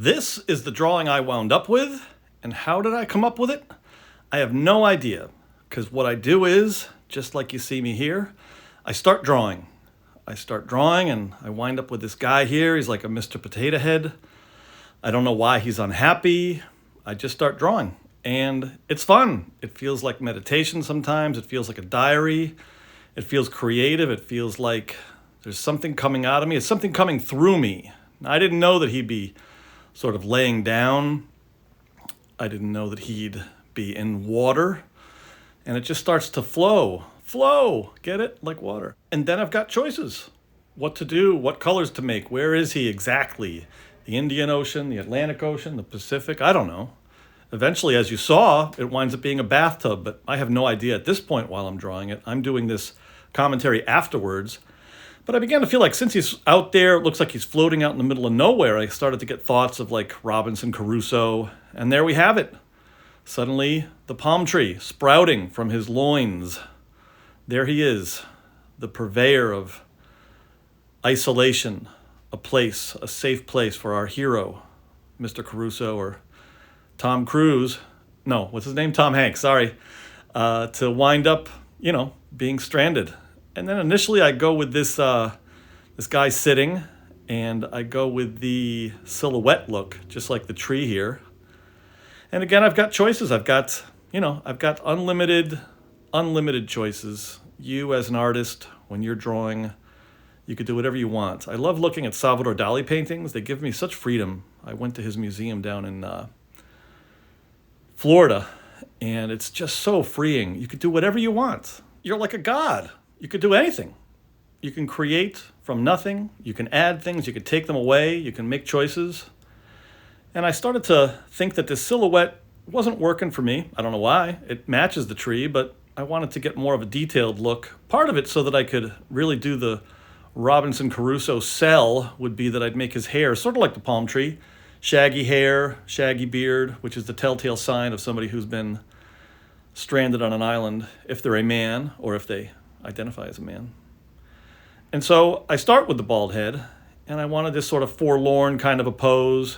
This is the drawing I wound up with, and how did I come up with it? I have no idea, because what I do is, just like you see me here, I start drawing. And I wind up with this guy here. He's like a Mr. Potato Head. I don't know why he's unhappy. I just start drawing, and it's fun. It feels like meditation sometimes. It feels like a diary. It feels creative. It feels like there's something coming out of me. It's something coming through me. I didn't know that he'd be sort of laying down. I didn't know that he'd be in water. And it just starts to flow, get it? Like water. And then I've got choices. What to do, what colors to make. Where is he exactly? The Indian Ocean, the Atlantic Ocean, the Pacific? I don't know. Eventually, as you saw, it winds up being a bathtub, but I have no idea at this point while I'm drawing it. I'm doing this commentary afterwards. But I began to feel like since he's out there, it looks like he's floating out in the middle of nowhere, I started to get thoughts of like Robinson Crusoe. And there we have it. Suddenly, the palm tree sprouting from his loins. There he is, the purveyor of isolation, a place, a safe place for our hero, Mr. Crusoe, or Tom Cruise. No, what's his name? Tom Hanks, sorry. To wind up, being stranded. And then initially I go with this guy sitting, and I go with the silhouette look, just like the tree here. And again, I've got choices. I've got unlimited choices. You as an artist, when you're drawing, you could do whatever you want. I love looking at Salvador Dali paintings. They give me such freedom. I went to his museum down in Florida, and it's just so freeing. You could do whatever you want. You're like a god. You could do anything. You can create from nothing. You can add things. You can take them away. You can make choices. And I started to think that this silhouette wasn't working for me. I don't know why. It matches the tree, but I wanted to get more of a detailed look. Part of it so that I could really do the Robinson Crusoe sell would be that I'd make his hair sort of like the palm tree. Shaggy hair, shaggy beard, which is the telltale sign of somebody who's been stranded on an island, if they're a man or if they identify as a man. And so I start with the bald head, and I wanted this sort of forlorn kind of a pose.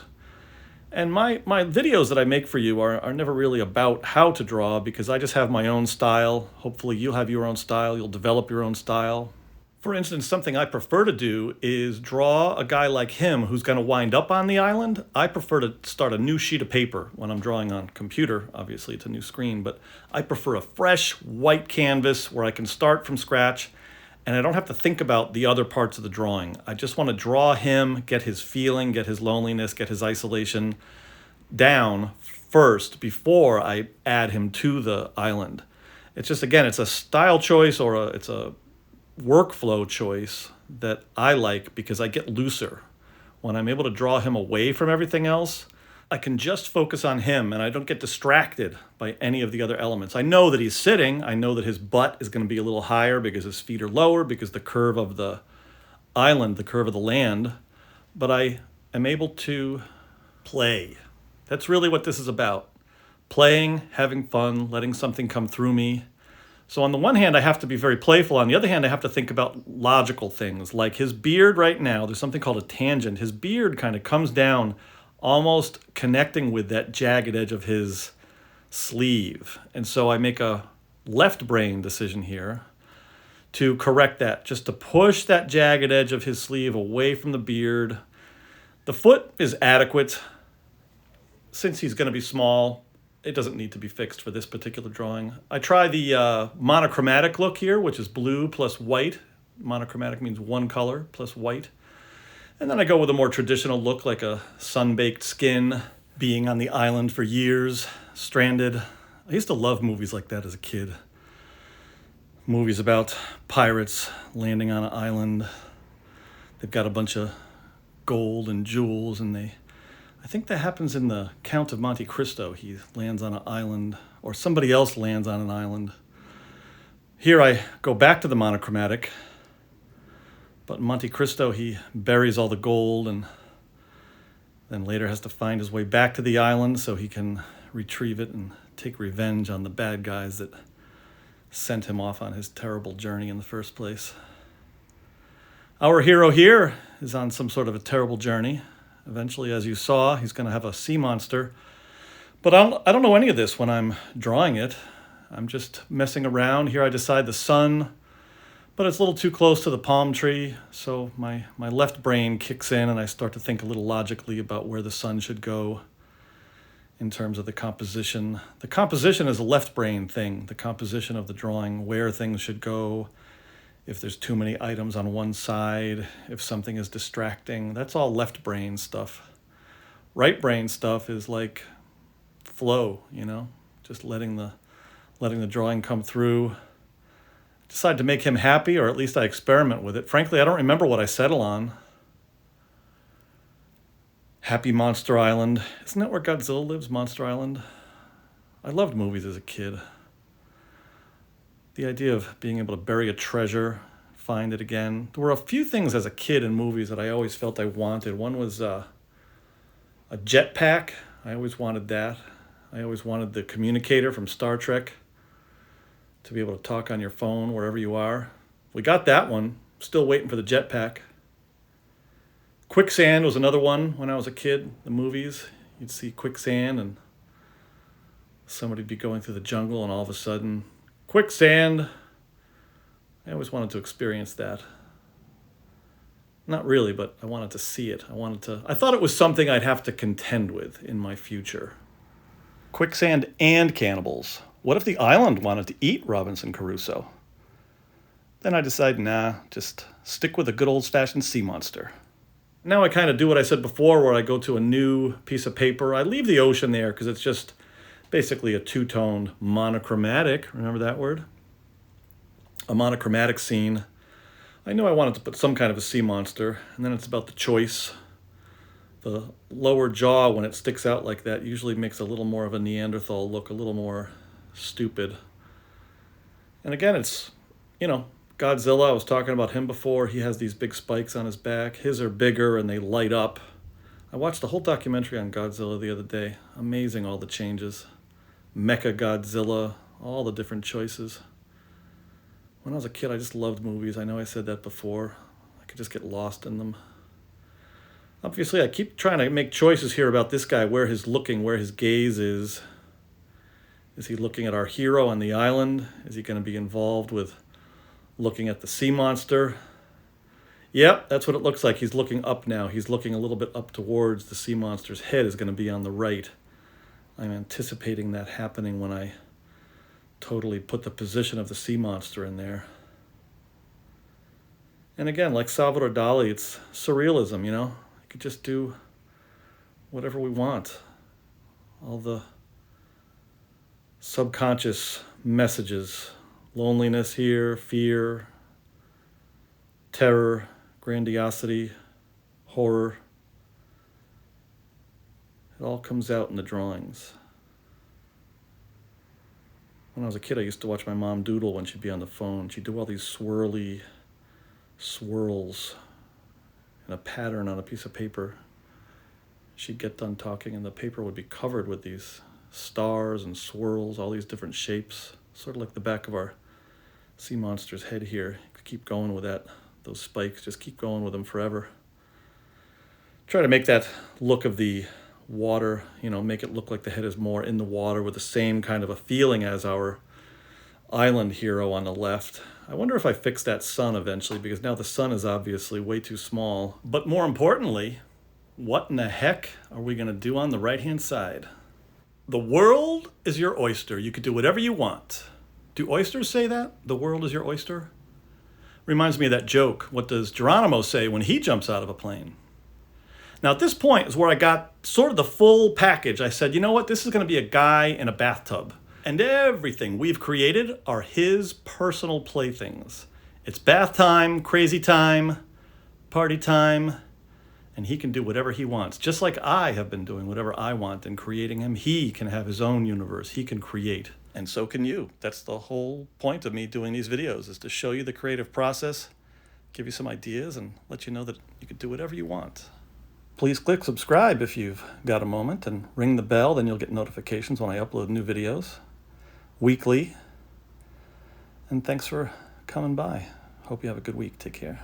And my videos that I make for you are never really about how to draw, because I just have my own style. Hopefully you'll have your own style. You'll develop your own style. For instance, something I prefer to do is draw a guy like him who's going to wind up on the island. I prefer to start a new sheet of paper when I'm drawing on computer. Obviously, it's a new screen, but I prefer a fresh white canvas where I can start from scratch, and I don't have to think about the other parts of the drawing. I just want to draw him, get his feeling, get his loneliness, get his isolation down first before I add him to the island. It's just, again, it's a style choice, or it's a workflow choice that I like, because I get looser. When I'm able to draw him away from everything else, I can just focus on him, and I don't get distracted by any of the other elements. I know that he's sitting. I know that his butt is going to be a little higher because his feet are lower, because the curve of the island, the curve of the land, but I am able to play. That's really what this is about. Playing, having fun, letting something come through me. So on the one hand, I have to be very playful. On the other hand, I have to think about logical things. Like his beard right now, there's something called a tangent. His beard kind of comes down, almost connecting with that jagged edge of his sleeve. And so I make a left brain decision here to correct that, just to push that jagged edge of his sleeve away from the beard. The foot is adequate. Since he's going to be small, it doesn't need to be fixed for this particular drawing. I try the monochromatic look here, which is blue plus white. Monochromatic means one color plus white. And then I go with a more traditional look, like a sun-baked skin, being on the island for years, stranded. I used to love movies like that as a kid. Movies about pirates landing on an island. They've got a bunch of gold and jewels, and I think that happens in the Count of Monte Cristo. He lands on an island, or somebody else lands on an island. Here I go back to the monochromatic, but in Monte Cristo he buries all the gold, and then later has to find his way back to the island so he can retrieve it and take revenge on the bad guys that sent him off on his terrible journey in the first place. Our hero here is on some sort of a terrible journey, Eventually, as you saw, he's going to have a sea monster. But I don't know any of this when I'm drawing it. I'm just messing around. Here I decide the sun, but it's a little too close to the palm tree, so my left brain kicks in and I start to think a little logically about where the sun should go in terms of the composition. The composition is a left brain thing, the composition of the drawing, where things should go, if there's too many items on one side, if something is distracting. That's all left brain stuff. Right brain stuff is like flow, just letting the drawing come through. Decide to make him happy, or at least I experiment with it. Frankly, I don't remember what I settle on. Happy Monster Island. Isn't that where Godzilla lives, Monster Island? I loved movies as a kid. The idea of being able to bury a treasure, find it again. There were a few things as a kid in movies that I always felt I wanted. One was a jetpack. I always wanted that. I always wanted the communicator from Star Trek to be able to talk on your phone wherever you are. We got that one. Still waiting for the jetpack. Quicksand was another one when I was a kid. The movies, you'd see quicksand and somebody'd be going through the jungle and all of a sudden, quicksand. I always wanted to experience that. Not really, but I wanted to see it. I thought it was something I'd have to contend with in my future. Quicksand and cannibals. What if the island wanted to eat Robinson Crusoe? Then I decided, nah, just stick with a good old-fashioned sea monster. Now I kind of do what I said before, where I go to a new piece of paper. I leave the ocean there because it's just basically a two-toned monochromatic. Remember that word? A monochromatic scene. I knew I wanted to put some kind of a sea monster, and then it's about the choice. The lower jaw, when it sticks out like that, usually makes a little more of a Neanderthal look, a little more stupid. And again, it's, Godzilla, I was talking about him before. He has these big spikes on his back. His are bigger and they light up. I watched a whole documentary on Godzilla the other day. Amazing, all the changes. Mecha Godzilla, all the different choices. When I was a kid, I just loved movies. I know I said that before. I could just get lost in them. Obviously, I keep trying to make choices here about this guy, where he's looking, where his gaze is. Is he looking at our hero on the island? Is he going to be involved with looking at the sea monster? Yep, that's what it looks like. He's looking up now. He's looking a little bit up towards the sea monster's head is going to be on the right. I'm anticipating that happening when I totally put the position of the sea monster in there. And again, like Salvador Dali, it's surrealism, You could just do whatever we want. All the subconscious messages. Loneliness here, fear, terror, grandiosity, horror. It all comes out in the drawings. When I was a kid, I used to watch my mom doodle when she'd be on the phone. She'd do all these swirly swirls in a pattern on a piece of paper. She'd get done talking and the paper would be covered with these stars and swirls, all these different shapes, sort of like the back of our sea monster's head here. You could keep going with that, those spikes, just keep going with them forever. Try to make that look of the water, make it look like the head is more in the water with the same kind of a feeling as our island hero on the left. I wonder if I fix that sun eventually, because now the sun is obviously way too small. But more importantly, what in the heck are we going to do on the right-hand side? The world is your oyster. You could do whatever you want. Do oysters say that? The world is your oyster? Reminds me of that joke. What does Geronimo say when he jumps out of a plane? Now, at this point is where I got sort of the full package. I said, you know what? This is going to be a guy in a bathtub. And everything we've created are his personal playthings. It's bath time, crazy time, party time, and he can do whatever he wants. Just like I have been doing whatever I want and creating him. He can have his own universe. He can create. And so can you. That's the whole point of me doing these videos, is to show you the creative process, give you some ideas, and let you know that you can do whatever you want. Please click subscribe if you've got a moment, and ring the bell, then you'll get notifications when I upload new videos weekly. And thanks for coming by. Hope you have a good week. Take care.